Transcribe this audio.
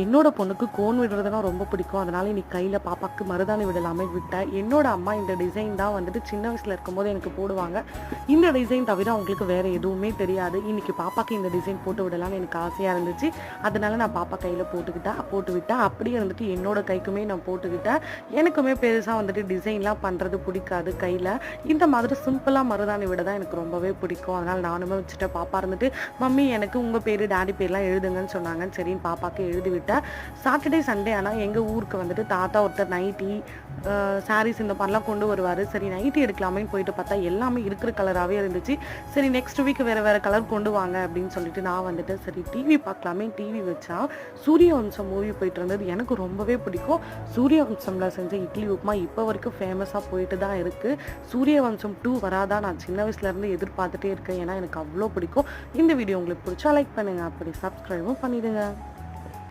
என்னோட பொண்ணுக்கு கோன் விடுறதுனா ரொம்ப பிடிக்கும். அதனால இன்னைக்கு கையில பாப்பாக்கு மருதாணி விடலாமே விட்டேன். என்னோட அம்மா இந்த டிசைன் தான் வந்துட்டு சின்ன வயசுல இருக்கும்போது எனக்கு போடுவாங்க. இந்த டிசைன் தவிர அவங்களுக்கு வேற எதுவுமே தெரியாது. இன்னைக்கு பாப்பாக்கு இந்த டிசைன் போட்டு விடலாம்னு எனக்கு ஆசையா இருந்துச்சு. அதனால நான் பாப்பா கையில போட்டு விட்டேன். அப்படியே வந்துட்டு என்னோட கைக்குமே நான் போட்டுக்கிட்டேன். எனக்குமே பெருசா வந்துட்டு டிசைன்லாம் பண்றது பிடிக்காது கையில. இந்த மாதிரி சிம்பிளா மருதாணி விட தான் எனக்கு ரொம்பவே பிடிக்கும். அதனால நானுமே வச்சுட்டேன். பாப்பா இருந்துட்டு, "மம்மி எனக்கு உங்க பேரு, டாடி பேர்லாம் எழுதுங்கன்னு" சொன்னாங்க. சரின்னு பாப்பாக்கு எழுதி விட்டேன். சாட்டர்டே சண்டே ஆனால் எங்கள் ஊருக்கு வந்துட்டு தாத்தா ஒருத்தர் நைட்டி சாரீஸ் இந்த மாதிரிலாம் கொண்டு வருவார். சரி நைட்டி எடுக்கலாமேன்னு போயிட்டு பார்த்தா எல்லாமே இருக்கிற கலராகவே இருந்துச்சு. சரி நெக்ஸ்ட் வீக் வேறு கலர் கொண்டு வாங்க அப்படின்னு சொல்லிட்டு நான் வந்துட்டு சரி டிவி பார்க்கலாமே டிவி வச்சா சூரியவம்சம் மூவி போயிட்டு இருந்தது. எனக்கு ரொம்பவே பிடிக்கும். சூரியவம்சமில் செஞ்ச இட்லி உப்புமா இப்போ வரைக்கும் ஃபேமஸாக போயிட்டு தான் இருக்குது. சூரியவம்சம் 2 வராதா நான் சின்ன வயசுலேருந்து எதிர்பார்த்துட்டே இருக்கேன். ஏன்னா எனக்கு அவ்வளோ பிடிக்கும். இந்த வீடியோ உங்களுக்கு பிடிச்சா லைக் பண்ணுங்கள், அப்படி சப்ஸ்கிரைபும் பண்ணிடுங்க.